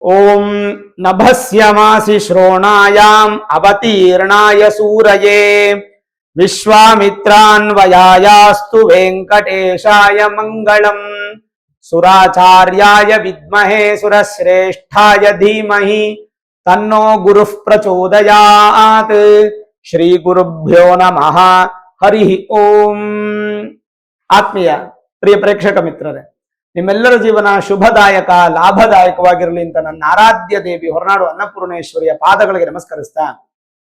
ओम नभस्यमासि श्रोणायाम अवतीर्णाय सूरये विश्वामित्रान्वयायास्तु वेंकटेशाय मंगलम सुराचार्याय विद्महे सुरश्रेष्ठाय धीमहि तन्नो गुरुः प्रचोदयात् श्री गुरुभ्यो नमः हरि ओम आत्मीय प्रिय प्रेक्षक ಮಿತ್ರರೇ ನಿಮ್ಮೆಲ್ಲರ ಜೀವನ ಶುಭದಾಯಕ ಲಾಭದಾಯಕವಾಗಿರಲಿ ಅಂತ ನನ್ನ ಆರಾಧ್ಯ ದೇವಿ ಹೊರನಾಡು ಅನ್ನಪೂರ್ಣೇಶ್ವರಿಯ ಪಾದಗಳಿಗೆ ನಮಸ್ಕರಿಸ್ತಾ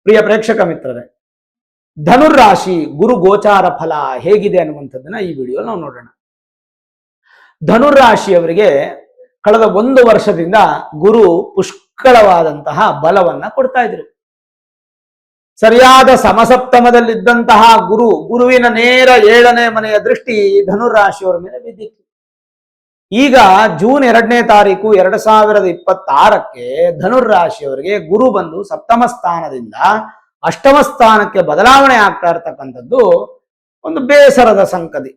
ಪ್ರಿಯ ಪ್ರೇಕ್ಷಕ ಮಿತ್ರರೇ ಧನುರ್ರಾಶಿ ಗುರು ಗೋಚಾರ ಫಲ ಹೇಗಿದೆ ಅನ್ನುವಂಥದ್ದನ್ನ ಈ ವಿಡಿಯೋ ನಾವು ನೋಡೋಣ. ಧನುರ್ರಾಶಿಯವರಿಗೆ ಕಳೆದ 1 ವರ್ಷದಿಂದ ಗುರು ಪುಷ್ಕಳವಾದಂತಹ ಬಲವನ್ನ ಕೊಡ್ತಾ ಇದ್ರು. ಸರಿಯಾದ ಸಮಸಪ್ತಮದಲ್ಲಿದ್ದಂತಹ ಗುರುವಿನ ನೇರ 7ನೇ ಮನೆಯ ದೃಷ್ಟಿ ಧನುರ್ರಾಶಿಯವರ ಮೇಲೆ ಬಿದ್ದಿತ್ತು. ಈಗ ಜೂನ್ 2ನೇ ತಾರೀಕು 2026ಕ್ಕೆ ಧನುರ್ರಾಶಿಯವರಿಗೆ ಗುರು ಬಂದು ಸಪ್ತಮ ಸ್ಥಾನದಿಂದ ಅಷ್ಟಮ ಸ್ಥಾನಕ್ಕೆ ಬದಲಾವಣೆ ಆಗ್ತಾ ಇರತಕ್ಕಂಥದ್ದು ಒಂದು ಬೇಸರದ ಸಂಗತಿ.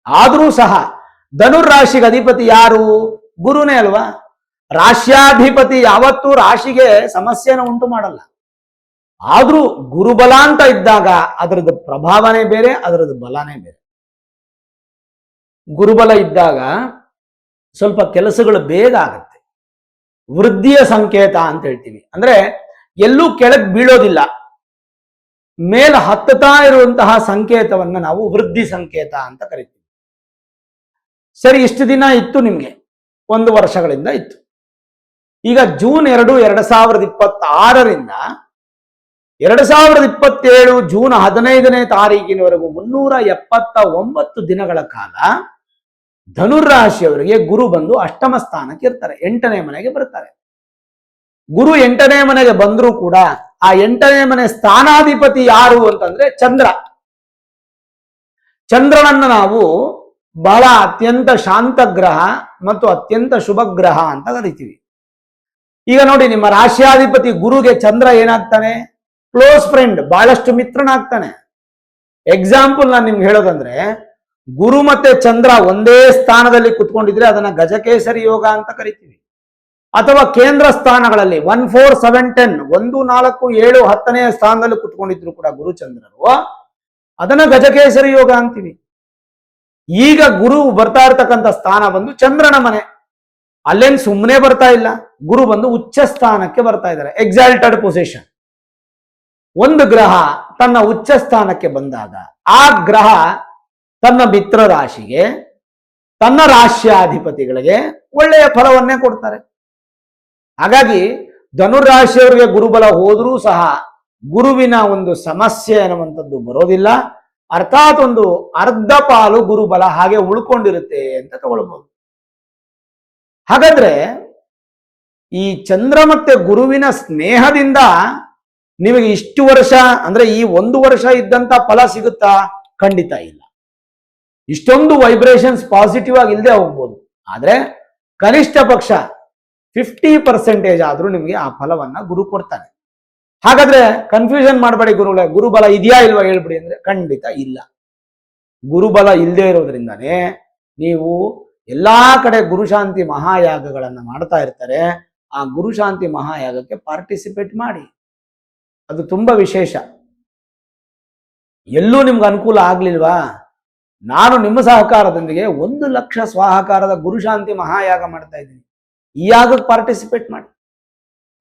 ಆದರೂ ಸಹ ಧನುರ್ರಾಶಿಗೆ ಅಧಿಪತಿ ಯಾರು? ಗುರುನೇ ಅಲ್ವಾ. ರಾಶ್ಯಾಧಿಪತಿ ಯಾವತ್ತೂ ರಾಶಿಗೆ ಸಮಸ್ಯೆನ ಉಂಟು ಮಾಡಲ್ಲ. ಆದ್ರೂ ಗುರುಬಲ ಅಂತ ಇದ್ದಾಗ ಅದರದ್ದು ಪ್ರಭಾವನೆ ಬೇರೆ, ಅದರದ್ದು ಬಲನೇ ಬೇರೆ. ಗುರುಬಲ ಇದ್ದಾಗ ಸ್ವಲ್ಪ ಕೆಲಸಗಳು ಬೇಗ ಆಗುತ್ತೆ, ವೃದ್ಧಿಯ ಸಂಕೇತ ಅಂತ ಹೇಳ್ತೀವಿ. ಅಂದ್ರೆ ಎಲ್ಲೂ ಕೆಳಗೆ ಬೀಳೋದಿಲ್ಲ, ಮೇಲೆ ಹತ್ತುತ್ತಾ ಇರುವಂತಹ ಸಂಕೇತವನ್ನ ನಾವು ವೃದ್ಧಿ ಸಂಕೇತ ಅಂತ ಕರಿತೀವಿ. ಸರಿ, ಇಷ್ಟು ದಿನ ಇತ್ತು, ನಿಮ್ಗೆ 1 ವರ್ಷಗಳಿಂದ ಇತ್ತು. ಈಗ ಜೂನ್ 2, 2026ರಿಂದ 2027 ಜೂನ್ 15ನೇ ತಾರೀಕಿನವರೆಗೂ 379 ದಿನಗಳ ಕಾಲ ಧನುರ್ರಾಶಿಯವರಿಗೆ ಗುರು ಬಂದು ಅಷ್ಟಮ ಸ್ಥಾನಕ್ಕೆ ಇರ್ತಾರೆ, 8ನೇ ಮನೆಗೆ ಬರ್ತಾರೆ. ಗುರು 8ನೇ ಮನೆಗೆ ಬಂದರೂ ಕೂಡ ಆ 8ನೇ ಮನೆ ಸ್ಥಾನಾಧಿಪತಿ ಯಾರು ಅಂತಂದ್ರೆ ಚಂದ್ರ. ಚಂದ್ರನನ್ನ ನಾವು ಬಹಳ ಅತ್ಯಂತ ಶಾಂತ ಗ್ರಹ ಮತ್ತು ಅತ್ಯಂತ ಶುಭ ಗ್ರಹ ಅಂತ ಕರಿತೀವಿ. ಈಗ ನೋಡಿ, ನಿಮ್ಮ ರಾಶ್ಯಾಧಿಪತಿ ಗುರುಗೆ ಚಂದ್ರ ಏನಾಗ್ತಾನೆ? ಕ್ಲೋಸ್ ಫ್ರೆಂಡ್, ಬಹಳಷ್ಟು ಮಿತ್ರನಾಗ್ತಾನೆ. ಎಕ್ಸಾಂಪಲ್ ನಾನು ನಿಮ್ಗೆ ಹೇಳೋದಂದ್ರೆ, ಗುರು ಮತ್ತೆ ಚಂದ್ರ ಒಂದೇ ಸ್ಥಾನದಲ್ಲಿ ಕುತ್ಕೊಂಡಿದ್ರೆ ಅದನ್ನ ಗಜಕೇಸರಿ ಯೋಗ ಅಂತ ಕರಿತೀವಿ. ಅಥವಾ ಕೇಂದ್ರ ಸ್ಥಾನಗಳಲ್ಲಿ 1, 4, 7, 10 1, 4, 7, 10ನೇ ಸ್ಥಾನದಲ್ಲಿ ಕುತ್ಕೊಂಡಿದ್ರು ಕೂಡ ಗುರು ಚಂದ್ರರು, ಅದನ್ನ ಗಜಕೇಸರಿ ಯೋಗ ಅಂತೀವಿ. ಈಗ ಗುರು ಬರ್ತಾ ಇರ್ತಕ್ಕಂಥ ಸ್ಥಾನ ಬಂದು ಚಂದ್ರನ ಮನೆ. ಅಲ್ಲೇನು ಸುಮ್ಮನೆ ಬರ್ತಾ ಇಲ್ಲ, ಗುರು ಬಂದು ಉಚ್ಚ ಸ್ಥಾನಕ್ಕೆ ಬರ್ತಾ ಇದ್ದಾರೆ, ಎಕ್ಸಾಲ್ಟೆಡ್ ಪೊಸಿಷನ್. ಒಂದು ಗ್ರಹ ತನ್ನ ಉಚ್ಚ ಸ್ಥಾನಕ್ಕೆ ಬಂದಾಗ ಆ ಗ್ರಹ ತನ್ನ ಮಿತ್ರ ರಾಶಿಗೆ, ತನ್ನ ರಾಶ್ಯಾಧಿಪತಿಗಳಿಗೆ ಒಳ್ಳೆಯ ಫಲವನ್ನೇ ಕೊಡ್ತಾರೆ. ಹಾಗಾಗಿ ಧನುರಾಶಿಯವರಿಗೆ ಗುರುಬಲ ಹೋದರೂ ಸಹ ಗುರುವಿನ ಒಂದು ಸಮಸ್ಯೆ ಅನ್ನುವಂಥದ್ದು ಬರೋದಿಲ್ಲ. ಅರ್ಥಾತ್ ಒಂದು ಅರ್ಧ ಪಾಲು ಗುರುಬಲ ಹಾಗೆ ಉಳ್ಕೊಂಡಿರುತ್ತೆ ಅಂತ ತಗೊಳ್ಬಹುದು. ಹಾಗಾದ್ರೆ ಈ ಚಂದ್ರ ಮತ್ತೆ ಗುರುವಿನ ಸ್ನೇಹದಿಂದ ನಿಮಗೆ ಇಷ್ಟು ವರ್ಷ ಅಂದ್ರೆ ಈ 1 ವರ್ಷ ಇದ್ದಂತ ಫಲ ಸಿಗುತ್ತಾ? ಖಂಡಿತ ಇಲ್ಲ. ಇಷ್ಟೊಂದು ವೈಬ್ರೇಷನ್ಸ್ ಪಾಸಿಟಿವ್ ಆಗಿ ಇಲ್ಲದೆ ಹೋಗ್ಬೋದು, ಆದ್ರೆ ಕನಿಷ್ಠ ಪಕ್ಷ 50% ಆದ್ರೂ ನಿಮಗೆ ಆ ಫಲವನ್ನ ಗುರು ಕೊಡ್ತಾನೆ. ಹಾಗಾದ್ರೆ ಕನ್ಫ್ಯೂಷನ್ ಮಾಡಬೇಡಿ, ಗುರುಬಲ ಇದೆಯಾ ಇಲ್ವಾ ಹೇಳ್ಬಿಡಿ ಅಂದ್ರೆ ಖಂಡಿತ ಇಲ್ಲ. ಗುರುಬಲ ಇಲ್ಲದೆ ಇರೋದ್ರಿಂದಾನೇ ನೀವು ಎಲ್ಲಾ ಕಡೆ ಗುರುಶಾಂತಿ ಮಹಾಯಾಗಗಳನ್ನ ಮಾಡ್ತಾ ಇರ್ತಾರೆ. ಆ ಗುರುಶಾಂತಿ ಮಹಾಯಾಗಕ್ಕೆ ಪಾರ್ಟಿಸಿಪೇಟ್ ಮಾಡಿ, ಅದು ತುಂಬಾ ವಿಶೇಷ. ಎಲ್ಲೂ ನಿಮ್ಗೆ ಅನುಕೂಲ ಆಗ್ಲಿಲ್ವಾ? ನಾನು ನಿಮ್ಮ ಸಹಕಾರದೊಂದಿಗೆ 1 ಲಕ್ಷ ಸ್ವಾಹಕಾರದ ಗುರುಶಾಂತಿ ಮಹಾಯಾಗ ಮಾಡ್ತಾ ಇದ್ದೀನಿ. ಈ ಯಾಗಕ್ಕೆ ಪಾರ್ಟಿಸಿಪೇಟ್ ಮಾಡಿ.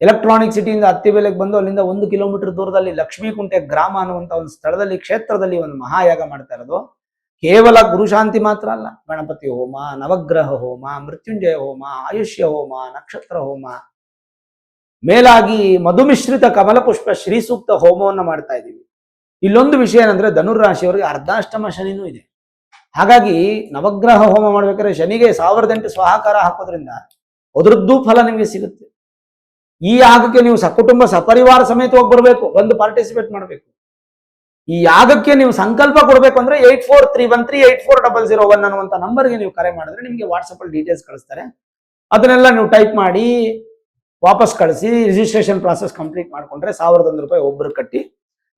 ಎಲೆಕ್ಟ್ರಾನಿಕ್ ಸಿಟಿಯಿಂದ ಅತ್ತಿಬೆಲೆಗೆ ಬಂದು ಅಲ್ಲಿಂದ 1 ಕಿಲೋಮೀಟರ್ ದೂರದಲ್ಲಿ ಲಕ್ಷ್ಮೀಕುಂಟೆ ಗ್ರಾಮ ಅನ್ನುವಂಥ ಒಂದು ಸ್ಥಳದಲ್ಲಿ, ಕ್ಷೇತ್ರದಲ್ಲಿ ಒಂದು ಮಹಾಯಾಗ ಮಾಡ್ತಾ ಇರೋದು. ಕೇವಲ ಗುರುಶಾಂತಿ ಮಾತ್ರ ಅಲ್ಲ, ಗಣಪತಿ ಹೋಮ, ನವಗ್ರಹ ಹೋಮ, ಮೃತ್ಯುಂಜಯ ಹೋಮ, ಆಯುಷ್ಯ ಹೋಮ, ನಕ್ಷತ್ರ ಹೋಮ, ಮೇಲಾಗಿ ಮಧುಮಿಶ್ರಿತ ಕಮಲ ಪುಷ್ಪ ಶ್ರೀ ಸೂಕ್ತ ಹೋಮವನ್ನು ಮಾಡ್ತಾ ಇದ್ದೀವಿ. ಇಲ್ಲೊಂದು ವಿಷಯ ಏನಂದ್ರೆ, ಧನುರ್ರಾಶಿಯವರಿಗೆ ಅರ್ಧಾಷ್ಟಮ ಶನಿನೂ ಇದೆ. ಹಾಗಾಗಿ ನವಗ್ರಹ ಹೋಮ ಮಾಡ್ಬೇಕಾದ್ರೆ ಶನಿಗೆ 1008 ಸ್ವಾಹಾಕಾರ ಹಾಕೋದ್ರಿಂದ ಅದರದ್ದು ಫಲ ನಿಮಗೆ ಸಿಗುತ್ತೆ. ಈ ಯಾಗಕ್ಕೆ ನೀವು ಸಕುಟುಂಬ ಸಪರಿವಾರ ಸಮೇತವಾಗಿ ಬರಬೇಕು, ಬಂದು ಪಾರ್ಟಿಸಿಪೇಟ್ ಮಾಡಬೇಕು. ಈ ಯಾಗಕ್ಕೆ ನೀವು ಸಂಕಲ್ಪ ಕೊಡಬೇಕು ಅಂದ್ರೆ 8431384001 ಅನ್ನುವಂಥ ನಂಬರ್ಗೆ ನೀವು ಕರೆ ಮಾಡಿದ್ರೆ ನಿಮಗೆ ವಾಟ್ಸಪ್ ಅಲ್ಲಿ ಡೀಟೇಲ್ಸ್ ಕಳಿಸ್ತಾರೆ. ಅದನ್ನೆಲ್ಲ ನೀವು ಟೈಪ್ ಮಾಡಿ ವಾಪಸ್ ಕಳಿಸಿ ರಿಜಿಸ್ಟ್ರೇಷನ್ ಪ್ರಾಸೆಸ್ ಕಂಪ್ಲೀಟ್ ಮಾಡ್ಕೊಂಡ್ರೆ 1001 ರೂಪಾಯಿ ಒಬ್ಬರು ಕಟ್ಟಿ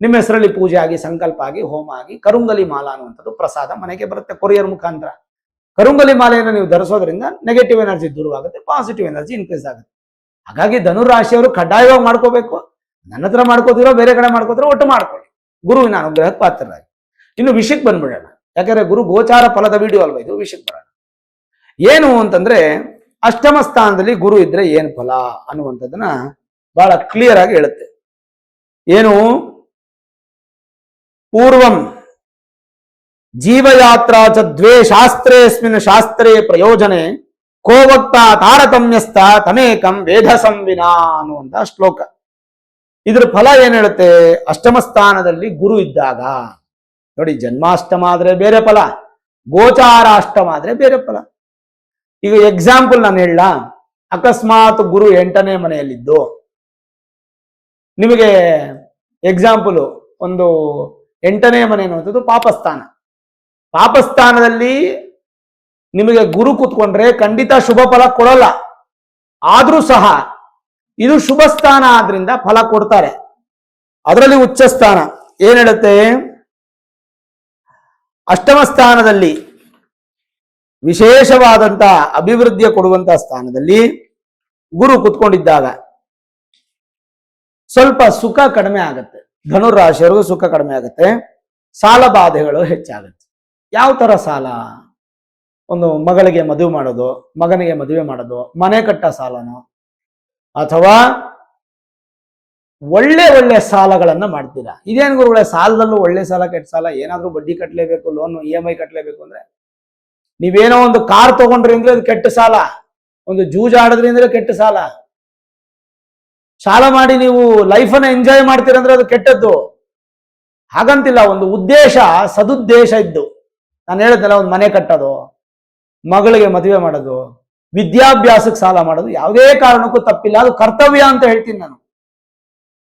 ನಿಮ್ಮ ಹೆಸರಲ್ಲಿ ಪೂಜೆ ಆಗಿ, ಸಂಕಲ್ಪ ಆಗಿ, ಹೋಮ ಆಗಿ, ಕರುಂಗಲಿ ಮಾಲಾ ಅನ್ನುವಂಥದ್ದು ಪ್ರಸಾದ ಮನೆಗೆ ಬರುತ್ತೆ ಕೊರಿಯರ್ ಮುಖಾಂತರ. ಕರುಂಗಲಿ ಮಾಲೆಯನ್ನು ನೀವು ಧರಿಸೋದ್ರಿಂದ ನೆಗೆಟಿವ್ ಎನರ್ಜಿ ದೂರವಾಗುತ್ತೆ, ಪಾಸಿಟಿವ್ ಎನರ್ಜಿ ಇನ್ಕ್ರೀಸ್ ಆಗುತ್ತೆ. ಹಾಗಾಗಿ ಧನುರಾಶಿಯವರು ಕಡ್ಡಾಯವಾಗಿ ಮಾಡ್ಕೋಬೇಕು. ನನ್ನ ಹತ್ರ ಮಾಡ್ಕೋತಿರೋ ಬೇರೆ ಕಡೆ ಮಾಡ್ಕೋತಿರೋ ಒಟ್ಟು ಮಾಡ್ಕೊಳ್ಳಿ, ಗುರುವಿನ ಅನುಗ್ರಹಕ್ಕೆ ಪಾತ್ರರಾಗಿ. ಇನ್ನು ವಿಷಯಕ್ಕೆ ಬಂದ್ಬಿಡೋಣ, ಯಾಕಂದ್ರೆ ಗುರು ಗೋಚಾರ ಫಲದ ವಿಡಿಯೋ ಅಲ್ವಾ ಇದು. ವಿಷಯಕ್ಕೆ ಬರೋಣ. ಏನು ಅಂತಂದ್ರೆ ಅಷ್ಟಮ ಸ್ಥಾನದಲ್ಲಿ ಗುರು ಇದ್ರೆ ಏನ್ ಫಲ ಅನ್ನುವಂಥದ್ದನ್ನ ಬಹಳ ಕ್ಲಿಯರ್ ಆಗಿ ಹೇಳುತ್ತೆ. ಏನು? ಪೂರ್ವಂ ಜೀವಯಾತ್ರಾ ಚ ದ್ವೇ ಶಾಸ್ತ್ರೇಸ್ಮಿನ್ ಶಾಸ್ತ್ರೇ ಪ್ರಯೋಜನೆ ಕೋವಕ್ತ ತಾರತಮ್ಯಸ್ಥ ತಮೇಕಂ ವೇದ ಸಂವಿನಾ ಅನ್ನುವಂತ ಶ್ಲೋಕ. ಇದ್ರ ಫಲ ಏನ್ ಹೇಳುತ್ತೆ? ಅಷ್ಟಮ ಸ್ಥಾನದಲ್ಲಿ ಗುರು ಇದ್ದಾಗ ನೋಡಿ, ಜನ್ಮಾಷ್ಟಮ ಆದ್ರೆ ಬೇರೆ ಫಲ, ಗೋಚಾರಾಷ್ಟಮ ಆದ್ರೆ ಬೇರೆ ಫಲ. ಈಗ ಎಕ್ಸಾಂಪಲ್ ನಾನು ಹೇಳ, ಅಕಸ್ಮಾತ್ ಗುರು 8ನೇ ಮನೆಯಲ್ಲಿದ್ದು ನಿಮಗೆ ಎಕ್ಸಾಂಪಲ್, ಒಂದು 8ನೇ ಮನೆ ಅನ್ನುವಂಥದ್ದು ಪಾಪಸ್ಥಾನ. ಪಾಪಸ್ಥಾನದಲ್ಲಿ ನಿಮಗೆ ಗುರು ಕೂತ್ಕೊಂಡ್ರೆ ಖಂಡಿತ ಶುಭ ಫಲ ಕೊಡಲ್ಲ. ಆದ್ರೂ ಸಹ ಇದು ಶುಭ ಸ್ಥಾನ ಆದ್ರಿಂದ ಫಲ ಕೊಡ್ತಾರೆ. ಅದರಲ್ಲಿ ಉಚ್ಚ ಸ್ಥಾನ ಏನ್ ಹೇಳುತ್ತೆ? ಅಷ್ಟಮ ಸ್ಥಾನದಲ್ಲಿ ವಿಶೇಷವಾದಂತ ಅಭಿವೃದ್ಧಿಯ ಕೊಡುವಂತಹ ಸ್ಥಾನದಲ್ಲಿ ಗುರು ಕುತ್ಕೊಂಡಿದ್ದಾಗ ಸ್ವಲ್ಪ ಸುಖ ಕಡಿಮೆ ಆಗುತ್ತೆ. ಧನುರಾಶಿಯವರಿಗೂ ಸುಖ ಕಡಿಮೆ ಆಗುತ್ತೆ, ಸಾಲ ಬಾಧೆಗಳು ಹೆಚ್ಚಾಗುತ್ತೆ. ಯಾವ ತರ ಸಾಲ? ಒಂದು ಮಗಳಿಗೆ ಮದುವೆ ಮಾಡೋದು, ಮಗನಿಗೆ ಮದುವೆ ಮಾಡೋದು, ಮನೆ ಕಟ್ಟ ಸಾಲನೋ, ಅಥವಾ ಒಳ್ಳೆ ಒಳ್ಳೆ ಸಾಲಗಳನ್ನ ಮಾಡ್ತೀರಾ. ಇದೇನು ಗುರುಗಳೇ, ಸಾಲದಲ್ಲೂ ಒಳ್ಳೆ ಸಾಲ ಕೆಟ್ಟ ಸಾಲ, ಏನಾದ್ರೂ ಬಡ್ಡಿ ಕಟ್ಟಲೇಬೇಕು, ಲೋನ್ EMI ಕಟ್ಟಲೇಬೇಕು ಅಂದ್ರೆ? ನೀವೇನೋ ಒಂದು ಕಾರ್ ತಗೊಂಡ್ರಿ ಅಂದ್ರೆ ಅದು ಕೆಟ್ಟ ಸಾಲ, ಒಂದು ಜೂಜಾಡಿದ್ರಿ ಅಂದ್ರೆ ಕೆಟ್ಟ ಸಾಲ. ಸಾಲ ಮಾಡಿ ನೀವು ಲೈಫನ್ನ ಎಂಜಾಯ್ ಮಾಡ್ತೀರಂದ್ರೆ ಅದು ಕೆಟ್ಟದ್ದು. ಹಾಗಂತಿಲ್ಲ, ಒಂದು ಉದ್ದೇಶ, ಸದುದ್ದೇಶ ಇದ್ದು, ನಾನು ಹೇಳಿದ್ನಲ್ಲ, ಒಂದು ಮನೆ ಕಟ್ಟೋದು, ಮಗಳಿಗೆ ಮದುವೆ ಮಾಡೋದು, ವಿದ್ಯಾಭ್ಯಾಸಕ್ಕೆ ಸಾಲ ಮಾಡೋದು ಯಾವುದೇ ಕಾರಣಕ್ಕೂ ತಪ್ಪಿಲ್ಲ, ಅದು ಕರ್ತವ್ಯ ಅಂತ ಹೇಳ್ತೀನಿ ನಾನು.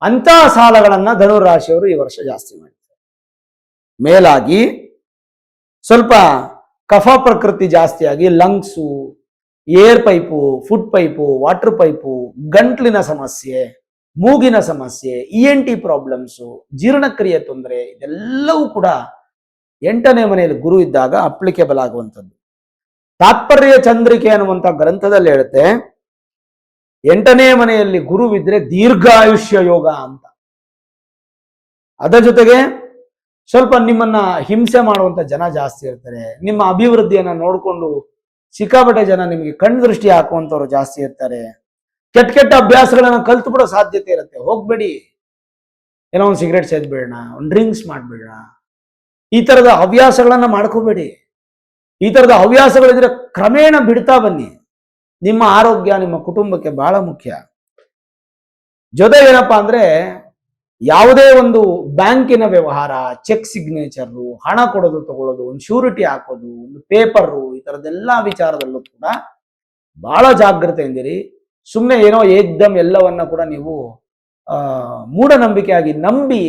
ಅಂತ ಸಾಲಗಳನ್ನ ಧನುರಾಶಿಯವರು ಈ ವರ್ಷ ಜಾಸ್ತಿ ಮಾಡ್ತಾರೆ. ಮೇಲಾಗಿ ಸ್ವಲ್ಪ ಕಫ ಪ್ರಕೃತಿ ಜಾಸ್ತಿಯಾಗಿ lungs, air pipe, food pipe, water pipe, ಗಂಟ್ಲಿನ ಸಮಸ್ಯೆ, ಮೂಗಿನ ಸಮಸ್ಯೆ, ENT ಪ್ರಾಬ್ಲಮ್ಸು, ಜೀರ್ಣಕ್ರಿಯೆ ತೊಂದರೆ, ಇದೆಲ್ಲವೂ ಕೂಡ 8ನೇ ಮನೆಯಲ್ಲಿ ಗುರು ಇದ್ದಾಗ ಅಪ್ಲಿಕೇಬಲ್ ಆಗುವಂಥದ್ದು. ತಾತ್ಪರ್ಯ ಚಂದ್ರಿಕೆ ಅನ್ನುವಂಥ ಗ್ರಂಥದಲ್ಲಿ ಹೇಳುತ್ತೆ, 8ನೇ ಮನೆಯಲ್ಲಿ ಗುರುವಿದ್ರೆ ದೀರ್ಘಾಯುಷ್ಯ ಯೋಗ ಅಂತ. ಅದರ ಜೊತೆಗೆ ಸ್ವಲ್ಪ ನಿಮ್ಮನ್ನ ಹಿಂಸೆ ಮಾಡುವಂತ ಜನ ಜಾಸ್ತಿ ಇರ್ತಾರೆ. ನಿಮ್ಮ ಅಭಿವೃದ್ಧಿಯನ್ನ ನೋಡಿಕೊಂಡು ಸಿಕ್ಕಾಪಟ್ಟೆ ಜನ ನಿಮಗೆ ಕಣ್ಣು ದೃಷ್ಟಿ ಹಾಕುವಂತವ್ರು ಜಾಸ್ತಿ ಇರ್ತಾರೆ. ಕೆಟ್ಟ ಕೆಟ್ಟ ಅಭ್ಯಾಸಗಳನ್ನ ಕಲ್ತು ಬಿಡೋ ಸಾಧ್ಯತೆ ಇರುತ್ತೆ. ಹೋಗ್ಬೇಡಿ, ಏನೋ ಒಂದು ಸಿಗರೇಟ್ ಸೇದ್ಬೇಡ, ಒಂದು ಡ್ರಿಂಕ್ಸ್ ಮಾಡ್ಬೇಡ, ಈ ತರದ ಹವ್ಯಾಸಗಳನ್ನ ಮಾಡ್ಕೋಬೇಡಿ. ಈ ತರದ ಹವ್ಯಾಸಗಳಿದ್ರೆ ಕ್ರಮೇಣ ಬಿಡ್ತಾ ಬನ್ನಿ. ನಿಮ್ಮ ಆರೋಗ್ಯ ನಿಮ್ಮ ಕುಟುಂಬಕ್ಕೆ ಬಹಳ ಮುಖ್ಯ. ಜೊತೆ ಏನಪ್ಪಾ ಅಂದ್ರೆ, ಯಾವುದೇ ಒಂದು ಬ್ಯಾಂಕಿನ ವ್ಯವಹಾರ, ಚೆಕ್ ಸಿಗ್ನೇಚರು, ಹಣ ಕೊಡೋದು ತಗೊಳ್ಳೋದು, ಒಂದು ಶ್ಯೂರಿಟಿ ಹಾಕೋದು, ಒಂದು ಪೇಪರು, ಈ ತರದೆಲ್ಲ ವಿಚಾರದಲ್ಲೂ ಕೂಡ ಬಹಳ ಜಾಗೃತೆಯಿಂದಿರಿ. ಸುಮ್ಮನೆ ಏನೋ ಏಕ್ದಮ್ ಎಲ್ಲವನ್ನ ಕೂಡ ನೀವು ಮೂಢನಂಬಿಕೆಯಾಗಿ ನಂಬಿ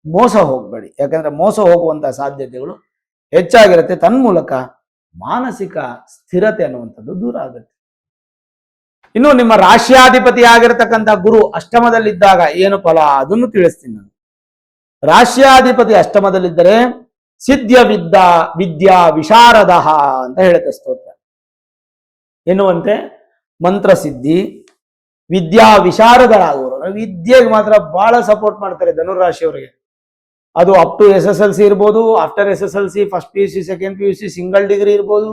ಮೋಸ ಹೋಗಬೇಡಿ. ಯಾಕಂದ್ರೆ ಮೋಸ ಹೋಗುವಂತಹ ಸಾಧ್ಯತೆಗಳು ಹೆಚ್ಚಾಗಿರುತ್ತೆ. ತನ್ಮೂಲಕ ಮಾನಸಿಕ ಸ್ಥಿರತೆ ಅನ್ನುವಂಥದ್ದು ದೂರ ಆಗುತ್ತೆ. ಇನ್ನು ನಿಮ್ಮ ರಾಶ್ಯಾಧಿಪತಿ ಆಗಿರತಕ್ಕಂಥ ಗುರು ಅಷ್ಟಮದಲ್ಲಿದ್ದಾಗ ಏನು ಫಲ ಅದನ್ನು ತಿಳಿಸ್ತೀನಿ ನಾನು. ರಾಶ್ಯಾಧಿಪತಿ ಅಷ್ಟಮದಲ್ಲಿದ್ದರೆ ಸಿದ್ಧ ವಿದ್ಯಾ ವಿಶಾರದ ಅಂತ ಹೇಳುತ್ತೆ ಸ್ತೋತ್ರ. ಎನ್ನುವಂತೆ ಮಂತ್ರ ಸಿದ್ಧಿ, ವಿದ್ಯಾ ವಿಶಾರದರಾಗುವರು. ವಿದ್ಯೆಗೆ ಮಾತ್ರ ಬಹಳ ಸಪೋರ್ಟ್ ಮಾಡ್ತಾರೆ ಧನುರಾಶಿಯವರಿಗೆ. ಅದು ಅಪ್ ಟು SSLC ಇರ್ಬೋದು, after SSLC, first PUC, second PUC, single degree ಇರ್ಬೋದು,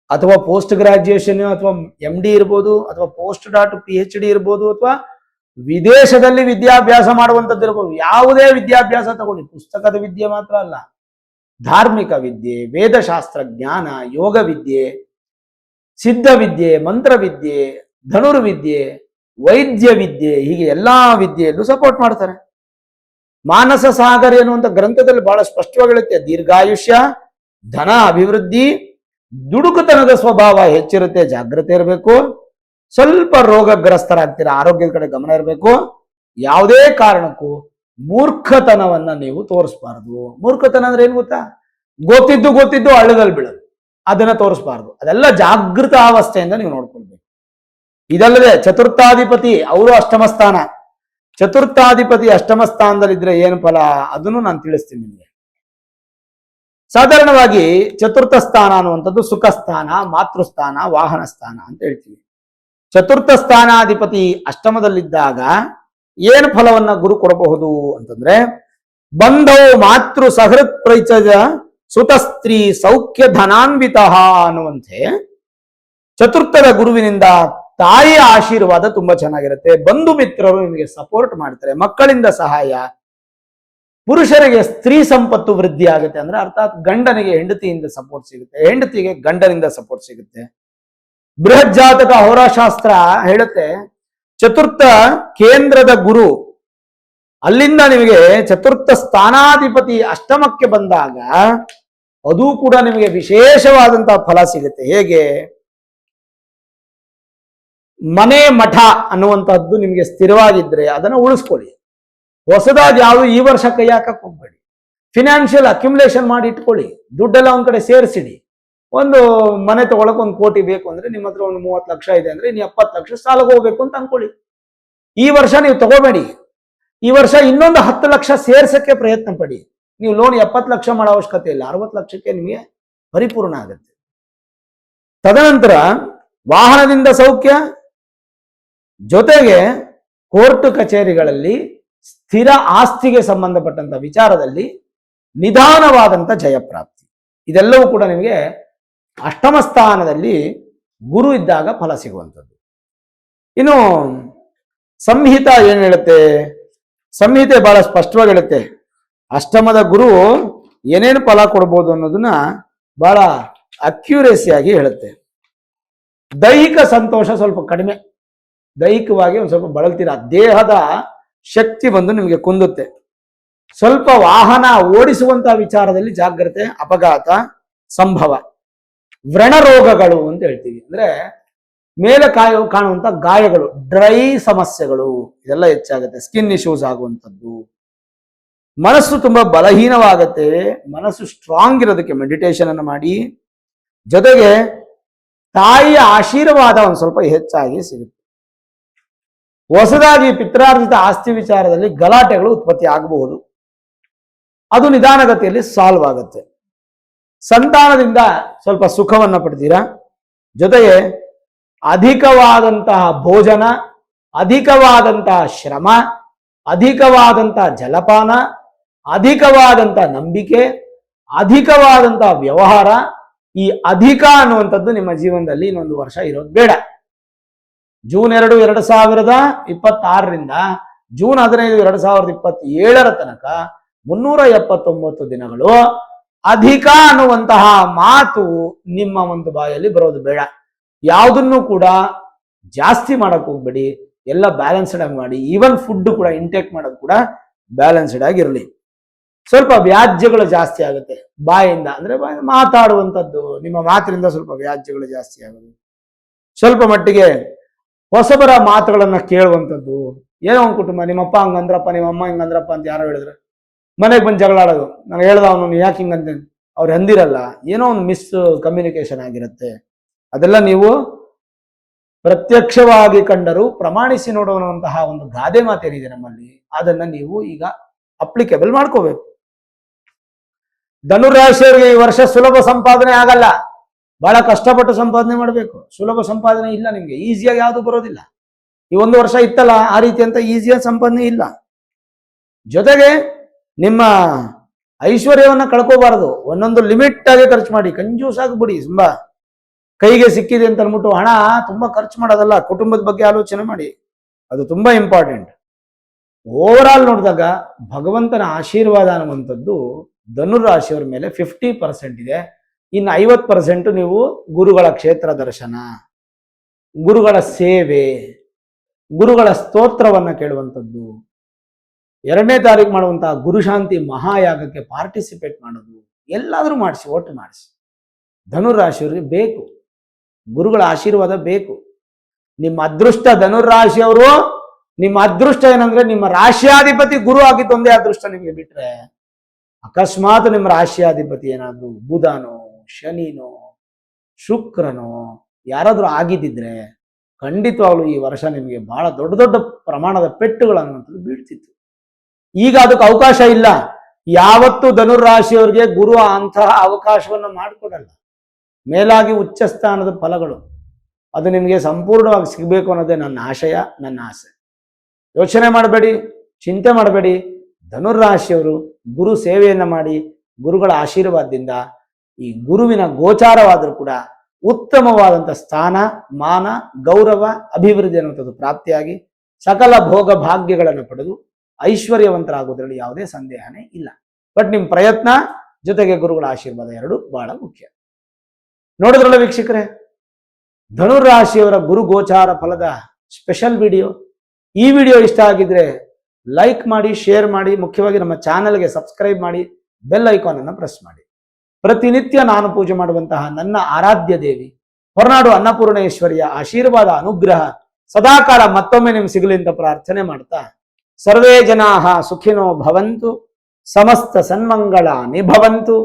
ಅಥವಾ ಪೋಸ್ಟ್ ಗ್ರಾಜ್ಯುಯೇಷನ್, ಅಥವಾ MD ಇರ್ಬೋದು, ಅಥವಾ ಪೋಸ್ಟ್ ಡಾಟ್ PhD ಇರ್ಬೋದು, ಅಥವಾ ವಿದೇಶದಲ್ಲಿ ವಿದ್ಯಾಭ್ಯಾಸ ಮಾಡುವಂಥದ್ದು ಇರ್ಬೋದು. ಯಾವುದೇ ವಿದ್ಯಾಭ್ಯಾಸ ತಗೊಳ್ಳಿ, ಪುಸ್ತಕದ ವಿದ್ಯೆ ಮಾತ್ರ ಅಲ್ಲ, ಧಾರ್ಮಿಕ ವಿದ್ಯೆ, ವೇದಶಾಸ್ತ್ರ ಜ್ಞಾನ, ಯೋಗ ವಿದ್ಯೆ, ಸಿದ್ಧ ವಿದ್ಯೆ, ಮಂತ್ರವಿದ್ಯೆ, ಧನುರ್ವಿದ್ಯೆ, ವೈದ್ಯ ವಿದ್ಯೆ, ಹೀಗೆ ಎಲ್ಲಾ ವಿದ್ಯೆಯಲ್ಲೂ ಸಪೋರ್ಟ್ ಮಾಡ್ತಾರೆ. ಮಾನಸ ಸಾಗರ ಎನ್ನುವಂತ ಗ್ರಂಥದಲ್ಲಿ ಬಹಳ ಸ್ಪಷ್ಟವಾಗಿ ಹೇಳುತ್ತೆ, ದೀರ್ಘಾಯುಷ್ಯ, ಧನ ಅಭಿವೃದ್ಧಿ, ದುಡುಕುತನದ ಸ್ವಭಾವ ಹೆಚ್ಚಿರುತ್ತೆ, ಜಾಗ್ರತೆ ಇರಬೇಕು. ಸ್ವಲ್ಪ ರೋಗಗ್ರಸ್ತರಾಗ್ತೀರಾ, ಆರೋಗ್ಯದ ಕಡೆ ಗಮನ ಇರಬೇಕು. ಯಾವುದೇ ಕಾರಣಕ್ಕೂ ಮೂರ್ಖತನವನ್ನ ನೀವು ತೋರಿಸಬಾರದು. ಮೂರ್ಖತನ ಅಂದ್ರೆ ಏನ್ ಗೊತ್ತಾ? ಗೊತ್ತಿದ್ದು ಹಳ್ಳದಲ್ಲಿ ಬೀಳೋದು, ಅದನ್ನ ತೋರಿಸಬಾರದು. ಅದೆಲ್ಲ ಜಾಗೃತ ಅವಸ್ಥೆಯಿಂದ ನೀವು ನೋಡ್ಕೊಳ್ಬೇಕು. ಇದಲ್ಲದೆ ಚತುರ್ಥಾಧಿಪತಿ ಅವರು ಅಷ್ಟಮ ಸ್ಥಾನ. ಚತುರ್ಥಾಧಿಪತಿ ಅಷ್ಟಮ ಸ್ಥಾನದಲ್ಲಿದ್ರೆ ಏನು ಫಲ ಅದನ್ನು ನಾನು ತಿಳಿಸ್ತೀನಿ ನಿಮಗೆ. ಸಾಧಾರಣವಾಗಿ ಚತುರ್ಥ ಸ್ಥಾನ ಅನ್ನುವಂಥದ್ದು ಸುಖ ಸ್ಥಾನ, ಮಾತೃಸ್ಥಾನ, ವಾಹನ ಸ್ಥಾನ ಅಂತ ಹೇಳ್ತೀವಿ. ಚತುರ್ಥ ಸ್ಥಾನಾಧಿಪತಿ ಅಷ್ಟಮದಲ್ಲಿದ್ದಾಗ ಏನು ಫಲವನ್ನ ಗುರು ಕೊಡಬಹುದು ಅಂತಂದ್ರೆ, ಬಂಧವು ಮಾತೃ ಸಹೃತ್ ಪ್ರೈಚಜ ಸುತಸ್ತ್ರೀ ಸೌಖ್ಯ ಧನಾನ್ವಿತ ಅನ್ನುವಂತೆ ಚತುರ್ಥದ ಗುರುವಿನಿಂದ ತಾಯಿಯ ಆಶೀರ್ವಾದ ತುಂಬಾ ಚೆನ್ನಾಗಿರುತ್ತೆ. ಬಂಧು ಮಿತ್ರರು ನಿಮಗೆ ಸಪೋರ್ಟ್ ಮಾಡ್ತಾರೆ, ಮಕ್ಕಳಿಂದ ಸಹಾಯ, ಪುರುಷರಿಗೆ ಸ್ತ್ರೀ ಸಂಪತ್ತು ವೃದ್ಧಿ ಆಗುತ್ತೆ. ಅಂದ್ರೆ ಅರ್ಥಾತ್ ಗಂಡನಿಗೆ ಹೆಂಡತಿಯಿಂದ ಸಪೋರ್ಟ್ ಸಿಗುತ್ತೆ, ಹೆಂಡತಿಗೆ ಗಂಡನಿಂದ ಸಪೋರ್ಟ್ ಸಿಗುತ್ತೆ. ಬೃಹತ್ ಜಾತಕ ಹೋರಾಶಾಸ್ತ್ರ ಹೇಳುತ್ತೆ, ಚತುರ್ಥ ಕೇಂದ್ರದ ಗುರು ಅಲ್ಲಿಂದ ನಿಮಗೆ ಚತುರ್ಥ ಸ್ಥಾನಾಧಿಪತಿ ಅಷ್ಟಮಕ್ಕೆ ಬಂದಾಗ ಅದು ಕೂಡ ನಿಮಗೆ ವಿಶೇಷವಾದಂತಹ ಫಲ ಸಿಗುತ್ತೆ. ಹೇಗೆ? ಮನೆ ಮಠ ಅನ್ನುವಂಥದ್ದು ನಿಮಗೆ ಸ್ಥಿರವಾಗಿದ್ರೆ ಅದನ್ನು ಉಳಿಸ್ಕೊಳ್ಳಿ. ಹೊಸದಾಗಿ ಯಾವುದು ಈ ವರ್ಷ ಕೈ ಹಾಕಕ್ಕೆ ಹೋಗ್ಬೇಡಿ. ಫಿನಾನ್ಷಿಯಲ್ ಅಕ್ಯುಮುಲೇಷನ್ ಮಾಡಿ ಇಟ್ಕೊಳ್ಳಿ, ದುಡ್ಡೆಲ್ಲ ಒಂದ್ ಕಡೆ ಸೇರಿಸಿಡಿ. ಒಂದು ಮನೆ ತಗೊಳಕ್ 1 ಕೋಟಿ ಬೇಕು ಅಂದ್ರೆ ನಿಮ್ಮ ಹತ್ರ ಒಂದು 30 ಲಕ್ಷ ಇದೆ ಅಂದ್ರೆ ಇನ್ನು 70 ಲಕ್ಷ ಸಾಲಕ್ಕೆ ಹೋಗ್ಬೇಕು ಅಂತ ಅನ್ಕೊಳ್ಳಿ. ಈ ವರ್ಷ ನೀವು ತಗೋಬೇಡಿ, ಈ ವರ್ಷ ಇನ್ನೊಂದು 10 ಲಕ್ಷ ಸೇರ್ಸಕ್ಕೆ ಪ್ರಯತ್ನ ಪಡಿ. ನೀವು ಲೋನ್ 70 ಲಕ್ಷ ಮಾಡೋ ಅವಶ್ಯಕತೆ ಇಲ್ಲ, 60 ಲಕ್ಷಕ್ಕೆ ನಿಮಗೆ ಪರಿಪೂರ್ಣ ಆಗುತ್ತೆ. ತದನಂತರ ವಾಹನದಿಂದ ಸೌಖ್ಯ, ಜೊತೆಗೆ ಕೋರ್ಟ್ ಕಚೇರಿಗಳಲ್ಲಿ ಸ್ಥಿರ ಆಸ್ತಿಗೆ ಸಂಬಂಧಪಟ್ಟಂತ ವಿಚಾರದಲ್ಲಿ ನಿಧಾನವಾದಂತ ಜಯಪ್ರಾಪ್ತಿ. ಇದೆಲ್ಲವೂ ಕೂಡ ನಿಮಗೆ ಅಷ್ಟಮ ಸ್ಥಾನದಲ್ಲಿ ಗುರು ಇದ್ದಾಗ ಫಲ ಸಿಗುವಂಥದ್ದು. ಇನ್ನು ಸಂಹಿತ ಏನ್ ಹೇಳುತ್ತೆ? ಸಂಹಿತೆ ಬಹಳ ಸ್ಪಷ್ಟವಾಗಿ ಹೇಳುತ್ತೆ, ಅಷ್ಟಮದ ಗುರು ಏನೇನು ಫಲ ಕೊಡ್ಬೋದು ಅನ್ನೋದನ್ನ ಬಹಳ ಅಕ್ಯುರೇಸಿಯಾಗಿ ಹೇಳುತ್ತೆ. ದೈಹಿಕ ಸಂತೋಷ ಸ್ವಲ್ಪ ಕಡಿಮೆ, ದೈಹಿಕವಾಗಿ ಒಂದು ಸ್ವಲ್ಪ ಬಳಲ್ತೀರ, ದೇಹದ ಶಕ್ತಿ ಬಂದು ನಿಮಗೆ ಕುಂದುತ್ತೆ. ಸ್ವಲ್ಪ ವಾಹನ ಓಡಿಸುವಂತಹ ವಿಚಾರದಲ್ಲಿ ಜಾಗ್ರತೆ, ಅಪಘಾತ ಸಂಭವ. ವ್ರಣ ರೋಗಗಳು ಅಂತ ಹೇಳ್ತೀವಿ, ಅಂದ್ರೆ ಮೇಲೆ ಕಾಣುವಂತ ಗಾಯಗಳು, ಡ್ರೈ ಸಮಸ್ಯೆಗಳು ಇದೆಲ್ಲ ಹೆಚ್ಚಾಗುತ್ತೆ. ಸ್ಕಿನ್ ಇಶ್ಯೂಸ್ ಆಗುವಂಥದ್ದು. ಮನಸ್ಸು ತುಂಬಾ ಬಲಹೀನವಾಗತ್ತೆ. ಮನಸ್ಸು ಸ್ಟ್ರಾಂಗ್ ಇರೋದಕ್ಕೆ ಮೆಡಿಟೇಷನ್ ಅನ್ನು ಮಾಡಿ, ಜೊತೆಗೆ ತಾಯಿಯ ಆಶೀರ್ವಾದ ಒಂದು ಸ್ವಲ್ಪ ಹೆಚ್ಚಾಗಿ ಸಿಗುತ್ತೆ. ಹೊಸದಾಗಿ ಪಿತ್ರಾರ್ಜಿತ ಆಸ್ತಿ ವಿಚಾರದಲ್ಲಿ ಗಲಾಟೆಗಳು ಉತ್ಪತ್ತಿ ಆಗಬಹುದು, ಅದು ನಿಧಾನಗತಿಯಲ್ಲಿ ಸಾಲ್ವ್ ಆಗುತ್ತೆ. ಸಂತಾನದಿಂದ ಸ್ವಲ್ಪ ಸುಖವನ್ನ ಪಡ್ತೀರಾ. ಜೊತೆಗೆ ಅಧಿಕವಾದಂತಹ ಭೋಜನ, ಅಧಿಕವಾದಂತಹ ಶ್ರಮ, ಅಧಿಕವಾದಂತಹ ಜಲಪಾನ, ಅಧಿಕವಾದಂತಹ ನಂಬಿಕೆ, ಅಧಿಕವಾದಂತಹ ವ್ಯವಹಾರ, ಈ ಅಧಿಕ ಅನ್ನುವಂಥದ್ದು ನಿಮ್ಮ ಜೀವನದಲ್ಲಿ ಇನ್ನೊಂದು ವರ್ಷ ಇರೋದು ಬೇಡ. ಜೂನ್ 2, 2026ರಿಂದ ಜೂನ್ 15, 2027 ತನಕ 379 ದಿನಗಳು ಅಧಿಕ ಅನ್ನುವಂತಹ ಮಾತು ನಿಮ್ಮ ಒಂದು ಬಾಯಲ್ಲಿ ಬರೋದು ಬೇಡ. ಯಾವುದನ್ನು ಕೂಡ ಜಾಸ್ತಿ ಮಾಡಕ್ ಹೋಗ್ಬೇಡಿ, ಎಲ್ಲ ಬ್ಯಾಲೆನ್ಸ್ಡ್ ಆಗಿ ಮಾಡಿ. ಈವನ್ ಫುಡ್ ಕೂಡ ಇಂಟೇಕ್ ಮಾಡೋದು ಕೂಡ ಬ್ಯಾಲೆನ್ಸ್ಡ್ ಆಗಿರಲಿ. ಸ್ವಲ್ಪ ವ್ಯಾಜ್ಯಗಳು ಜಾಸ್ತಿ ಆಗುತ್ತೆ ಬಾಯಿಂದ, ಅಂದ್ರೆ ಮಾತಾಡುವಂಥದ್ದು, ನಿಮ್ಮ ಮಾತಿನಿಂದ ಸ್ವಲ್ಪ ವ್ಯಾಜ್ಯಗಳು ಜಾಸ್ತಿ ಆಗೋದು. ಸ್ವಲ್ಪ ಮಟ್ಟಿಗೆ ಹೊಸಬರ ಮಾತುಗಳನ್ನ ಕೇಳುವಂಥದ್ದು. ಏನೋ ಒಂದು ಕುಟುಂಬ, ನಿಮ್ಮಪ್ಪ ಹಂಗಂದ್ರಪ್ಪ, ನಿಮ್ಮ ಅಮ್ಮ ಹಿಂಗಂದ್ರಪ್ಪ ಅಂತ ಯಾರೋ ಹೇಳಿದ್ರೆ ಮನೆಗೆ ಬಂದು ಜಗಳ ಆಡೋದು. ನಾನು ಹೇಳ್ದ ಅವನು ಯಾಕೆ ಹಿಂಗಂತ ಅವ್ರು ಅಂದಿರಲ್ಲ, ಏನೋ ಒಂದು ಮಿಸ್ ಕಮ್ಯುನಿಕೇಶನ್ ಆಗಿರುತ್ತೆ. ಅದೆಲ್ಲ ನೀವು ಪ್ರತ್ಯಕ್ಷವಾಗಿ ಕಂಡರೂ ಪ್ರಮಾಣಿಸಿ ನೋಡುವಂತಹ ಒಂದು ಗಾದೆ ಮಾತೇನಿದೆ ನಮ್ಮಲ್ಲಿ, ಅದನ್ನ ನೀವು ಈಗ ಅಪ್ಲಿಕೇಬಲ್ ಮಾಡ್ಕೋಬೇಕು. ಧನುರಾಶಿಯವರಿಗೆ ಈ ವರ್ಷ ಸುಲಭ ಸಂಪಾದನೆ ಆಗಲ್ಲ, ಬಹಳ ಕಷ್ಟಪಟ್ಟು ಸಂಪಾದನೆ ಮಾಡಬೇಕು. ಸುಲಭ ಸಂಪಾದನೆ ಇಲ್ಲ ನಿಮ್ಗೆ, ಈಸಿಯಾಗಿ ಯಾವುದು ಬರೋದಿಲ್ಲ. ಈ 1 ವರ್ಷ ಇತ್ತಲ್ಲ ಆ ರೀತಿ ಅಂತ ಈಸಿಯಾಗಿ ಸಂಪಾದನೆ ಇಲ್ಲ. ಜೊತೆಗೆ ನಿಮ್ಮ ಐಶ್ವರ್ಯವನ್ನ ಕಳ್ಕೋಬಾರದು. ಒಂದೊಂದು ಲಿಮಿಟ್ ಆಗಿ ಖರ್ಚು ಮಾಡಿ, ಕಂಜೂಸ್ ಆಗಿಬಿಡಿ. ತುಂಬಾ ಕೈಗೆ ಸಿಕ್ಕಿದೆ ಅಂತ ಅಂದ್ಬಿಟ್ಟು ಹಣ ತುಂಬಾ ಖರ್ಚು ಮಾಡೋದಲ್ಲ, ಕುಟುಂಬದ ಬಗ್ಗೆ ಆಲೋಚನೆ ಮಾಡಿ, ಅದು ತುಂಬಾ ಇಂಪಾರ್ಟೆಂಟ್. ಓವರ್ ಆಲ್ ನೋಡಿದಾಗ ಭಗವಂತನ ಆಶೀರ್ವಾದ ಅನ್ನುವಂಥದ್ದು ಧನುರಾಶಿಯವರ ಮೇಲೆ 50% ಇದೆ. ಇನ್ನು 50% ನೀವು ಗುರುಗಳ ಕ್ಷೇತ್ರ ದರ್ಶನ, ಗುರುಗಳ ಸೇವೆ, ಗುರುಗಳ ಸ್ತೋತ್ರವನ್ನ ಕೇಳುವಂಥದ್ದು, 2ನೇ ತಾರೀಕು ಮಾಡುವಂತಹ ಗುರುಶಾಂತಿ ಮಹಾಯಾಗಕ್ಕೆ ಪಾರ್ಟಿಸಿಪೇಟ್ ಮಾಡೋದು, ಎಲ್ಲಾದ್ರೂ ಮಾಡಿಸಿ, ಒಟ್ಟು ಮಾಡಿಸಿ. ಧನುರಾಶಿಯವರಿಗೆ ಬೇಕು, ಗುರುಗಳ ಆಶೀರ್ವಾದ ಬೇಕು. ನಿಮ್ಮ ಅದೃಷ್ಟ ಧನುರಾಶಿಯವರು, ನಿಮ್ಮ ಅದೃಷ್ಟ ಏನಂದ್ರೆ ನಿಮ್ಮ ರಾಶಿಯಾಧಿಪತಿ ಗುರು ಆಗಿದ್ದು ಒಂದೇ ಅದೃಷ್ಟ ನಿಮಗೆ. ಬಿಟ್ರೆ ಅಕಸ್ಮಾತ್ ನಿಮ್ಮ ರಾಶಿಯಾಧಿಪತಿ ಏನಾದ್ರು ಬುಧನೋ, ಶನಿನೋ, ಶುಕ್ರನೋ ಯಾರಾದ್ರೂ ಆಗಿದ್ದಿದ್ರೆ ಖಂಡಿತವಾಗ್ಲೂ ಈ ವರ್ಷ ನಿಮಗೆ ಬಹಳ ದೊಡ್ಡ ದೊಡ್ಡ ಪ್ರಮಾಣದ ಪೆಟ್ಟುಗಳನ್ನುವಂಥದ್ದು ಬೀಳ್ತಿತ್ತು. ಈಗ ಅದಕ್ಕೆ ಅವಕಾಶ ಇಲ್ಲ. ಯಾವತ್ತು ಧನುರಾಶಿಯವರಿಗೆ ಗುರು ಅಂತಹ ಅವಕಾಶವನ್ನು ಮಾಡಿಕೊಡಲ್ಲ. ಮೇಲಾಗಿ ಉಚ್ಚ ಸ್ಥಾನದ ಫಲಗಳು, ಅದು ನಿಮಗೆ ಸಂಪೂರ್ಣವಾಗಿ ಸಿಗಬೇಕು ಅನ್ನೋದೇ ನನ್ನ ಆಶಯ, ನನ್ನ ಆಸೆ. ಯೋಚನೆ ಮಾಡಬೇಡಿ, ಚಿಂತೆ ಮಾಡಬೇಡಿ. ಧನುರ್ರಾಶಿಯವರು ಗುರು ಸೇವೆಯನ್ನು ಮಾಡಿ, ಗುರುಗಳ ಆಶೀರ್ವಾದದಿಂದ ಈ ಗುರುವಿನ ಗೋಚಾರವಾದರೂ ಕೂಡ ಉತ್ತಮವಾದಂಥ ಸ್ಥಾನ, ಮಾನ, ಗೌರವ, ಅಭಿವೃದ್ಧಿ ಅನ್ನುವಂಥದ್ದು ಪ್ರಾಪ್ತಿಯಾಗಿ ಸಕಲ ಭೋಗ ಭಾಗ್ಯಗಳನ್ನು ಪಡೆದು ಐಶ್ವರ್ಯವಂತರಾಗುವುದರಲ್ಲಿ ಯಾವುದೇ ಸಂದೇಹನೇ ಇಲ್ಲ. ಬಟ್ ನಿಮ್ಮ ಪ್ರಯತ್ನ ಜೊತೆಗೆ ಗುರುಗಳ ಆಶೀರ್ವಾದ ಎರಡು ಬಹಳ ಮುಖ್ಯ. ನೋಡಿದ್ರಲ್ಲ ವೀಕ್ಷಕರೇ, ಧನುರಾಶಿಯವರ ಗುರು ಗೋಚಾರ ಫಲದ ಸ್ಪೆಷಲ್ ವಿಡಿಯೋ. ಈ ವಿಡಿಯೋ ಇಷ್ಟ ಆಗಿದ್ರೆ ಲೈಕ್ ಮಾಡಿ, ಶೇರ್ ಮಾಡಿ, ಮುಖ್ಯವಾಗಿ ನಮ್ಮ ಚಾನೆಲ್ಗೆ ಸಬ್ಸ್ಕ್ರೈಬ್ ಮಾಡಿ, ಬೆಲ್ ಐಕಾನ್ ಅನ್ನು ಪ್ರೆಸ್ ಮಾಡಿ. ಪ್ರತಿನಿತ್ಯ ನಾನು ಪೂಜೆ ಮಾಡುವಂತಹ ನನ್ನ ಆರಾಧ್ಯ ದೇವಿ ಹೊರನಾಡು ಅನ್ನಪೂರ್ಣೇಶ್ವರಿಯ ಆಶೀರ್ವಾದ, ಅನುಗ್ರಹ ಸದಾಕಾಲ ಮತ್ತೊಮ್ಮೆ ನಿಮ್ಗೆ ಸಿಗಲಿ ಅಂತ ಪ್ರಾರ್ಥನೆ ಮಾಡ್ತಾ, ಸರ್ವೇ ಜನಾಃ ಸುಖಿನೋ ಭವಂತು, ಸಮಸ್ತ ಸನ್ಮಂಗಳಾನಿ ಭವಂತು.